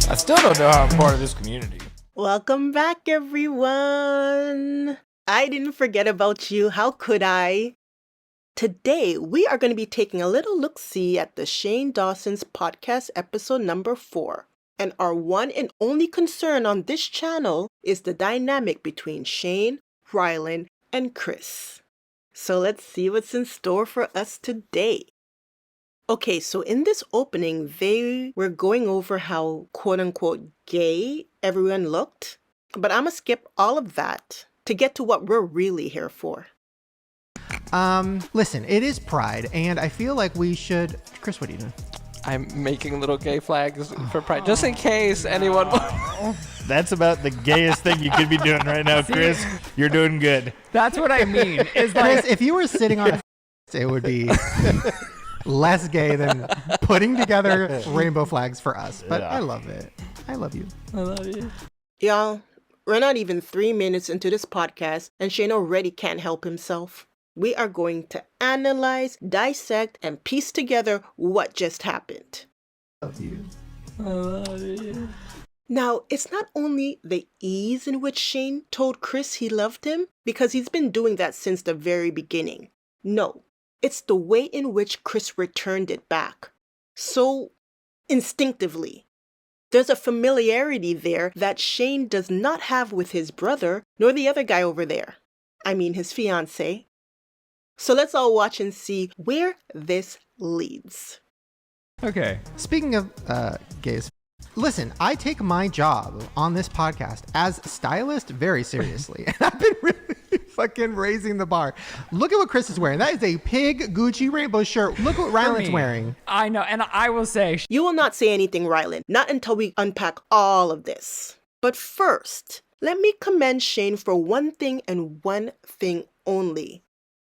I still don't know how I'm part of this community. Welcome back, everyone. I didn't forget about you. How could I? Today, we are going to be taking a little look-see at the Shane Dawson's podcast episode number 4. And our one and only concern on this channel is the dynamic between Shane, Ryland, and Chris. So let's see what's in store for us today. Okay, so in this opening, they were going over how quote-unquote gay everyone looked. But I'm going to skip all of that to get to what we're really here for. Listen, it is Pride, and I feel like we should... Chris, what are you doing? I'm making little gay flags for Pride, just in case anyone... That's about the gayest thing you could be doing right now, Chris. You're doing good. That's what I mean. Is like, Chris, if you were sitting on a... it would be less gay than putting together rainbow flags for us. But yeah. I love it. I love you. I love you. Y'all, we're not even 3 minutes into this podcast, and Shane already can't help himself. We are going to analyze, dissect, and piece together what just happened. I love you. I love you. Now, it's not only the ease in which Shane told Chris he loved him, because he's been doing that since the very beginning. No, it's the way in which Chris returned it back. So instinctively. There's a familiarity there that Shane does not have with his brother, nor the other guy over there. I mean his fiancé. So let's all watch and see where this leads. okay. Speaking of gays, listen, I take my job on this podcast as stylist very seriously. And I've been really fucking raising the bar. Look at what Chris is wearing. That is a pig Gucci rainbow shirt. Look what Ryland's wearing. I know, and I will say, You will not say anything, Ryland, not until we unpack all of this. But first, let me commend Shane for one thing and one thing only.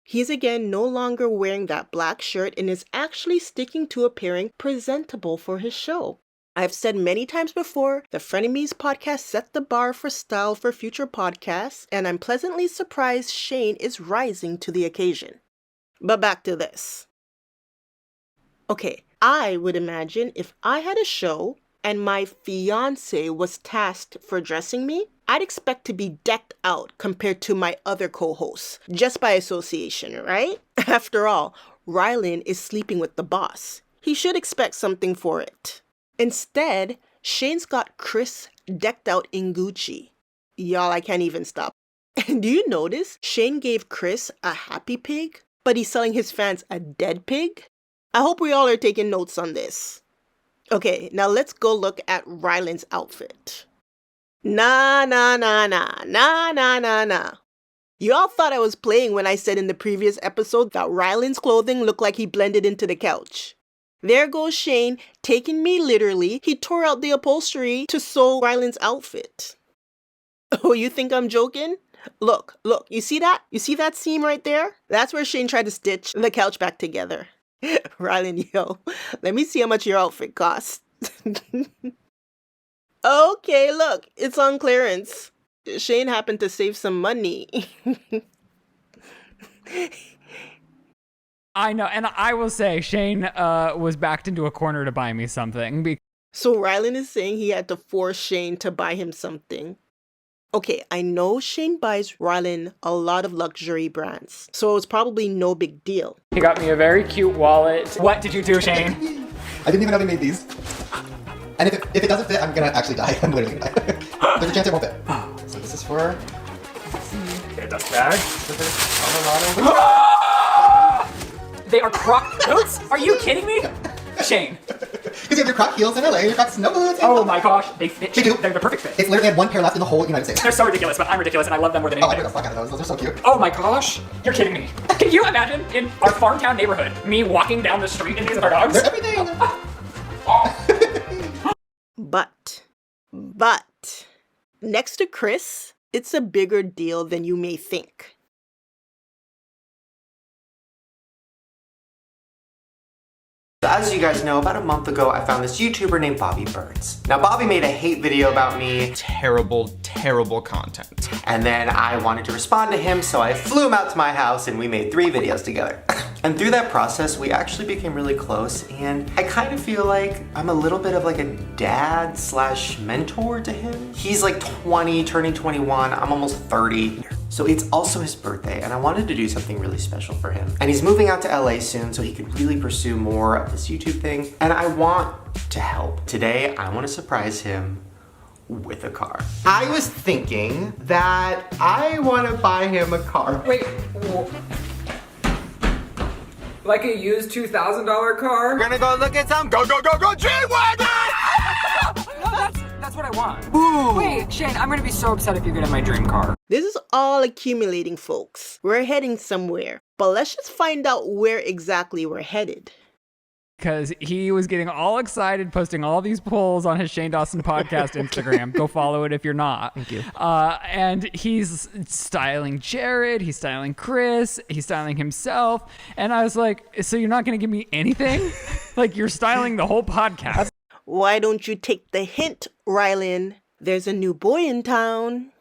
He's again no longer wearing that black shirt and is actually sticking to appearing presentable for his show. I've said many times before, the Frenemies podcast set the bar for style for future podcasts, and I'm pleasantly surprised Shane is rising to the occasion. But back to this. Okay, I would imagine if I had a show and my fiancé was tasked for dressing me, I'd expect to be decked out compared to my other co-hosts, just by association, right? After all, Ryland is sleeping with the boss. He should expect something for it. Instead, Shane's got Chris decked out in Gucci. Y'all, I can't even stop. And do you notice Shane gave Chris a happy pig, but he's selling his fans a dead pig? I hope we all are taking notes on this. Okay, now let's go look at Ryland's outfit. Nah. You all thought I was playing when I said in the previous episode that Ryland's clothing looked like he blended into the couch. There goes Shane, taking me literally. He tore out the upholstery to sew Ryland's outfit. Oh, you think I'm joking? Look, you see that? You see that seam right there? That's where Shane tried to stitch the couch back together. Ryland, yo, let me see how much your outfit costs. Okay, look, it's on clearance. Shane happened to save some money. I know, and I will say, Shane was backed into a corner to buy me something. So Ryland is saying he had to force Shane to buy him something. Okay, I know Shane buys Ryland a lot of luxury brands, so it was probably no big deal. He got me a very cute wallet. What did you do, Shane? I didn't even know they made these. And if it doesn't fit, I'm gonna actually die. I'm literally gonna die. There's a chance it won't fit. So this is for... Okay, dust bag. They are Croc boots? Are you kidding me? Shane. Because you have your Croc heels in LA, your Croc snow boots. Oh my gosh, they fit. They do. They're the perfect fit. It's literally had one pair left in the whole United States. They're so ridiculous, but I'm ridiculous and I love them more than Oh, I anything. took the fuck out of those. Those are so cute. Oh my gosh, you're kidding me. Can you imagine in our farm town neighborhood, me walking down the street in these with our dogs? They're everything. But, next to Chris, it's a bigger deal than you may think. As you guys know, about a month ago, I found this YouTuber named Bobby Burns. Now, Bobby made a hate video about me. Terrible content. And then I wanted to respond to him, so I flew him out to my house and we made 3 videos together. And through that process, we actually became really close, and I kind of feel like I'm a little bit of like a dad / mentor to him. He's like 20, turning 21, I'm almost 30. So it's also his birthday, and I wanted to do something really special for him. And he's moving out to LA soon, so he could really pursue more of this YouTube thing, and I want to help. Today, I want to surprise him with a car. I was thinking that I want to buy him a car. Wait, like a used $2,000 car? We're gonna go look at some go G-Wagon! No, that's what I want. Ooh. Wait, Shane, I'm gonna be so upset if you get in my dream car. This is all accumulating, folks. We're heading somewhere, but let's just find out where exactly we're headed. Because he was getting all excited, posting all these polls on his Shane Dawson podcast Instagram. Go follow it if you're not. Thank you. And he's styling Jared, he's styling Chris, he's styling himself. And I was like, so you're not going to give me anything? Like, you're styling the whole podcast. Why don't you take the hint, Ryland? There's a new boy in town.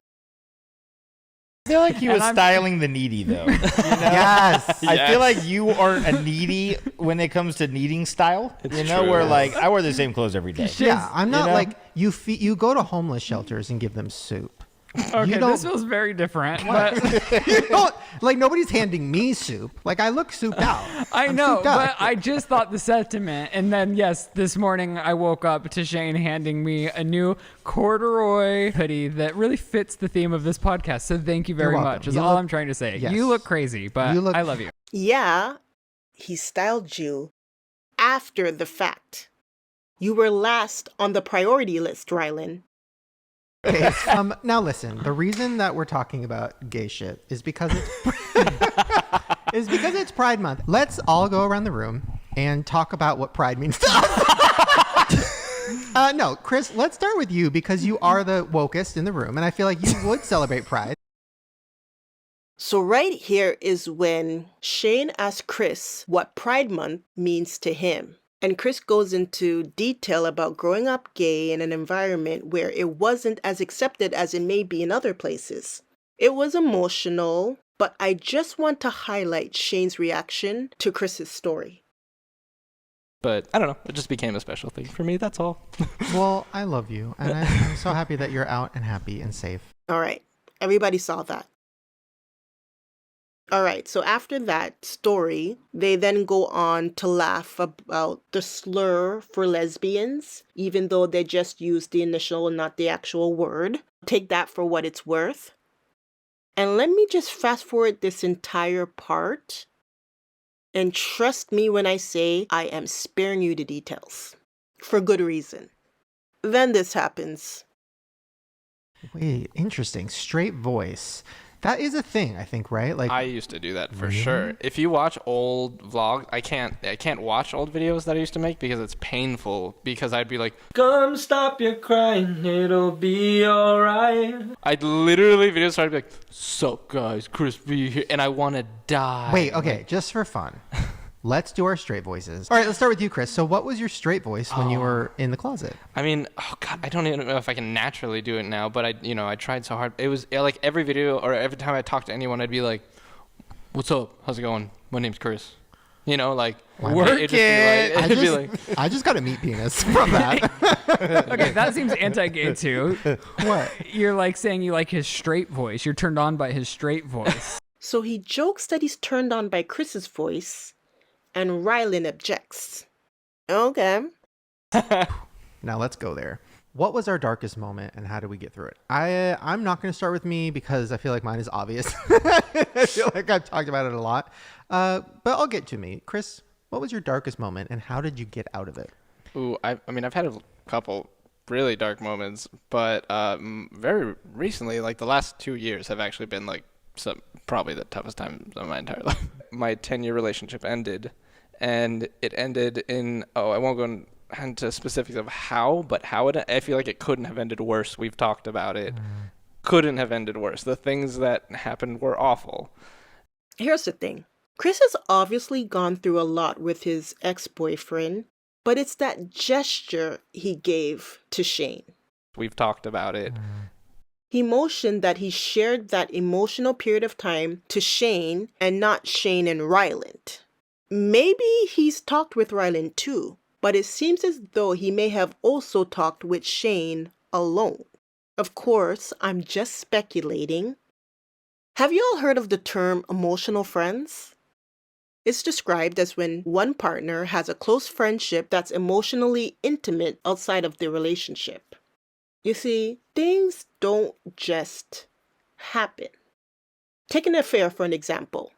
I feel like he was styling the needy, though. You know? Yes. I feel like you aren't a needy when it comes to needing style. You know, true. where like I wear the same clothes every day. Yeah, I'm not You know? like you go to homeless shelters and give them soup. Okay, You don't- this feels very different. But You don't, like, nobody's handing me soup. Like, I look souped out. I I'm know, souped up. but I just thought the sentiment. And then, yes, this morning I woke up to Shane handing me a new corduroy hoodie that really fits the theme of this podcast. So thank you very You're welcome. much, is You all look- I'm trying to say. Yes. You look crazy, but You look- I love you. Yeah, he styled you after the fact. You were last on the priority list, Ryland. Okay, now listen. The reason that we're talking about gay shit is because it's Pride Month. Let's all go around the room and talk about what Pride means to us. No, Chris, let's start with you because you are the wokest in the room, and I feel like you would celebrate Pride. So right here is when Shane asks Chris what Pride Month means to him. And Chris goes into detail about growing up gay in an environment where it wasn't as accepted as it may be in other places. It was emotional, but I just want to highlight Shane's reaction to Chris's story. But I don't know. It just became a special thing for me. That's all. Well, I love you, and I'm so happy that you're out and happy and safe. All right, everybody saw that. All right, so after that story, they then go on to laugh about the slur for lesbians, even though they just used the initial and not the actual word. Take that for what it's worth. And let me just fast forward this entire part. And trust me when I say I am sparing you the details. For good reason. Then this happens. Wait, interesting. Straight voice. That is a thing, I think, right? Like, I used to do that for sure. If you watch old vlogs, I can't watch old videos that I used to make because it's painful. Because I'd be like, "Come stop your crying, it'll be alright." I'd literally videos start to be like, "Sup guys, Chris B here," and I want to die. wait, okay, just for fun. Let's do our straight voices. All right, let's start with you, Chris. So what was your straight voice when you were in the closet? I mean, oh god, I don't even know if I can naturally do it now, but I tried so hard. It was like every video or every time I talked to anyone, I'd be like, "What's up? How's it going? My name's Chris." Work it. I just got a meat penis from that. Okay, that seems anti-gay too. What? You're like saying you like his straight voice. You're turned on by his straight voice. So he jokes that he's turned on by Chris's voice, and Ryland objects. Okay. Now let's go there. What was our darkest moment and how did we get through it? I'm not going to start with me because I feel like mine is obvious. I feel like I've talked about it a lot. But I'll get to me. Chris, what was your darkest moment and how did you get out of it? Ooh, I mean, I've had a couple really dark moments, but very recently, like the last 2 years have actually been like probably the toughest times of my entire life. My 10-year relationship ended, and it ended in, I won't go into specifics of how, but I feel like it couldn't have ended worse. We've talked about it. Couldn't have ended worse. The things that happened were awful. Here's the thing. Chris has obviously gone through a lot with his ex-boyfriend, but it's that gesture he gave to Shane. We've talked about it. He motioned that he shared that emotional period of time to Shane and not Shane and Ryland. Maybe he's talked with Ryland too, but it seems as though he may have also talked with Shane alone. Of course, I'm just speculating. Have you all heard of the term emotional friends? It's described as when one partner has a close friendship that's emotionally intimate outside of the relationship. You see, things don't just happen. Take an affair for an example.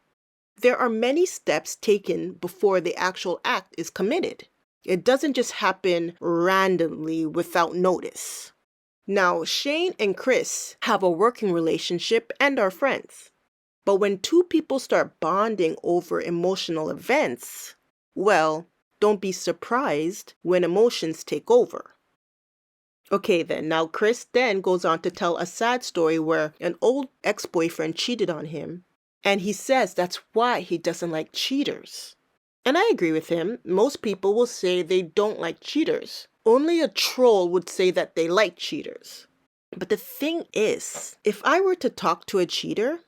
There are many steps taken before the actual act is committed. It doesn't just happen randomly without notice. Now, Shane and Chris have a working relationship and are friends. But when two people start bonding over emotional events, well, don't be surprised when emotions take over. Okay then, now Chris then goes on to tell a sad story where an old ex-boyfriend cheated on him, and he says that's why he doesn't like cheaters. And I agree with him. Most people will say they don't like cheaters. Only a troll would say that they like cheaters. But the thing is, if I were to talk to a cheater,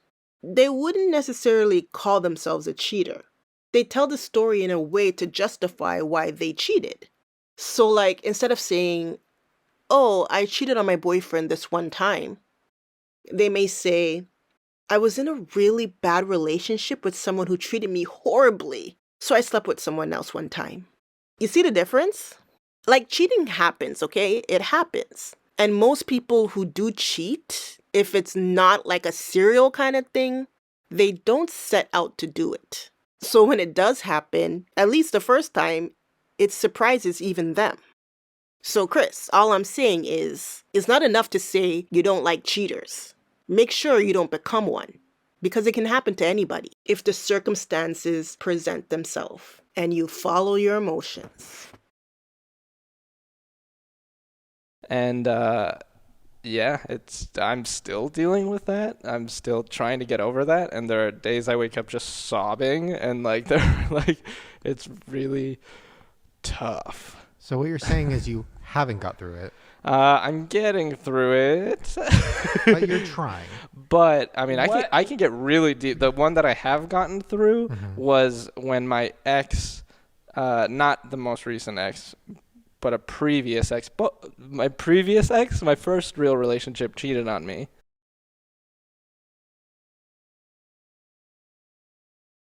they wouldn't necessarily call themselves a cheater. They tell the story in a way to justify why they cheated. So like, instead of saying, oh, I cheated on my boyfriend this one time, they may say, I was in a really bad relationship with someone who treated me horribly, so I slept with someone else one time. You see the difference? Like, cheating happens, okay? It happens. And most people who do cheat, if it's not like a serial kind of thing, they don't set out to do it. So when it does happen, at least the first time, it surprises even them. So Chris, all I'm saying is, it's not enough to say you don't like cheaters. Make sure you don't become one, because it can happen to anybody if the circumstances present themselves and you follow your emotions. And yeah, I'm still dealing with that. I'm still trying to get over that, and there are days I wake up just sobbing, and like it's really tough. So what you're saying is you haven't got through it. I'm getting through it. But you're trying. But I mean, I can get really deep. The one that I have gotten through was when my ex, not the most recent ex, but a previous ex. But my previous ex, my first real relationship, cheated on me.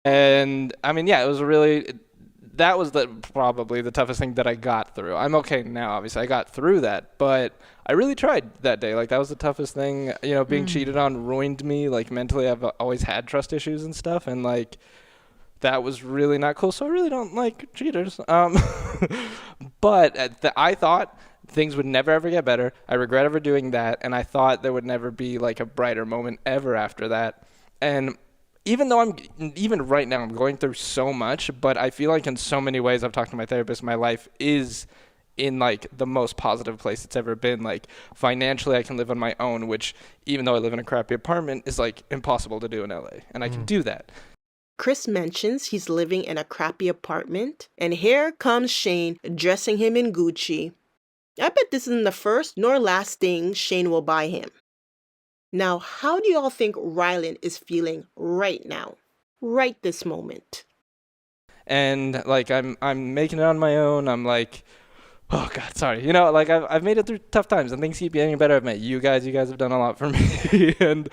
And I mean, yeah, it was really. That was probably the toughest thing that I got through. I'm okay now, obviously. I got through that, but I really tried that day. Like, that was the toughest thing. You know, being cheated on ruined me. Like, mentally, I've always had trust issues and stuff, and, like, that was really not cool. So I really don't like cheaters. But I thought things would never, ever get better. I regret ever doing that, and I thought there would never be, like, a brighter moment ever after that. And even though even right now I'm going through so much, but I feel like in so many ways, I've talked to my therapist, my life is in like the most positive place it's ever been. Like, financially, I can live on my own, which even though I live in a crappy apartment is like impossible to do in LA, and I can do that. Chris mentions he's living in a crappy apartment, and here comes Shane dressing him in Gucci. I bet this isn't the first nor last thing Shane will buy him. Now, how do y'all think Ryland is feeling right now? Right this moment. And like I'm making it on my own. I'm like, oh God, sorry. You know, like I've made it through tough times and things keep getting better. I've met you guys. You guys have done a lot for me. And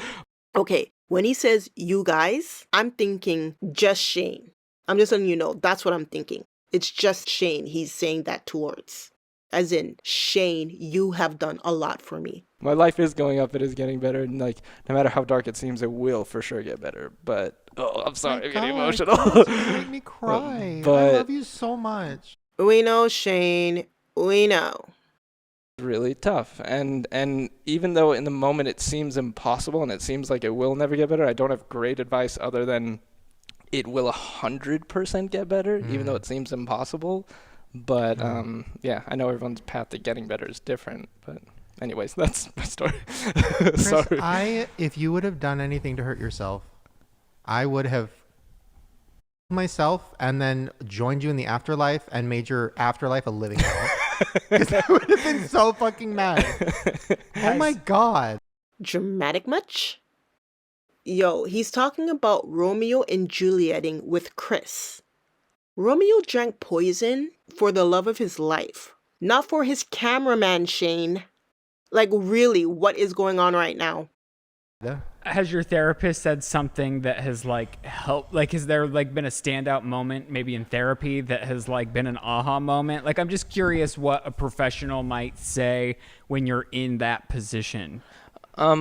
okay, when he says you guys, I'm thinking just Shane. I'm just letting you know, that's what I'm thinking. It's just Shane he's saying that towards. As in, Shane, you have done a lot for me. My life is going up. It is getting better. And like, no matter how dark it seems, it will for sure get better. But, oh, I'm sorry. I'm getting emotional. Gosh, you made me cry. But I love you so much. We know, Shane. We know. Really tough. And even though in the moment it seems impossible and it seems like it will never get better, I don't have great advice other than it will 100% get better, even though it seems impossible. But yeah, I know everyone's path to getting better is different. But anyways, that's my story. Chris, Sorry. If you would have done anything to hurt yourself, I would have myself and then joined you in the afterlife and made your afterlife a living hell. Because I would have been so fucking mad. Oh my God. Dramatic much? Yo, he's talking about Romeo and Julieting with Chris. Romeo drank poison for the love of his life, not for his cameraman, Shane. Like, really, what is going on right now? Has your therapist said something that has like helped? Like, has there like been a standout moment maybe in therapy that has like been an aha moment? Like, I'm just curious what a professional might say when you're in that position.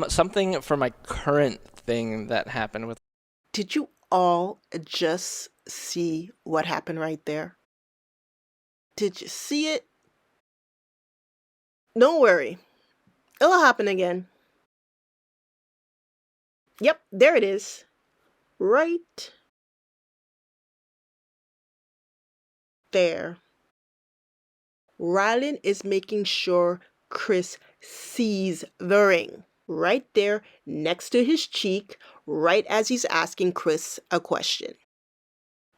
Something for my current thing that happened with. Did you all just see what happened right there? Did you see it? Don't worry. It'll happen again. Yep, there it is. Right there. Ryland is making sure Chris sees the ring. Right there, next to his cheek, right as he's asking Chris a question.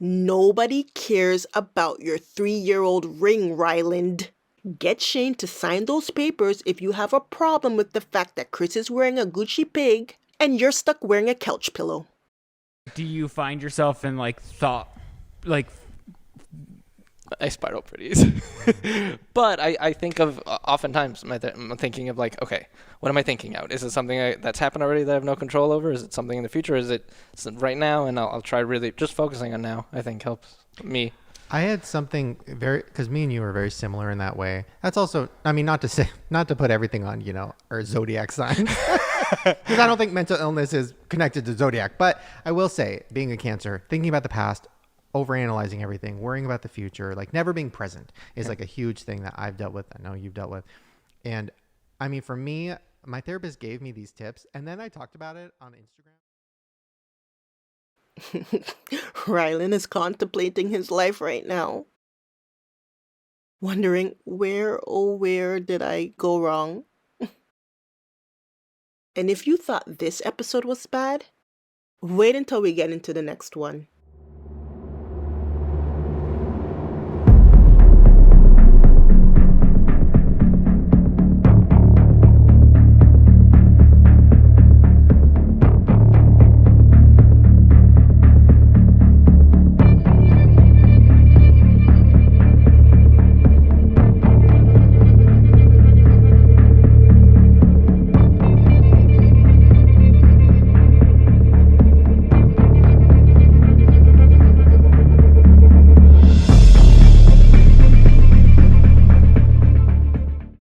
Nobody cares about your 3-year-old ring, Ryland. Get Shane to sign those papers if you have a problem with the fact that Chris is wearing a Gucci pig and you're stuck wearing a couch pillow. Do you find yourself in like thought, like I spiral pretty easy. But I think of, oftentimes, I'm thinking of like, okay, what am I thinking out? Is it something that's happened already that I have no control over? Is it something in the future? Is it right now? And I'll try really just focusing on now, I think helps me. I had something because me and you are very similar in that way. That's also, I mean, not to put everything on, our zodiac signs. Because I don't think mental illness is connected to zodiac. But I will say, being a Cancer, thinking about the past, overanalyzing everything, worrying about the future, like never being present is like a huge thing that I've dealt with. I know you've dealt with. And I mean, for me, my therapist gave me these tips and then I talked about it on Instagram. Ryland is contemplating his life right now. Wondering where did I go wrong? And if you thought this episode was bad, wait until we get into the next one.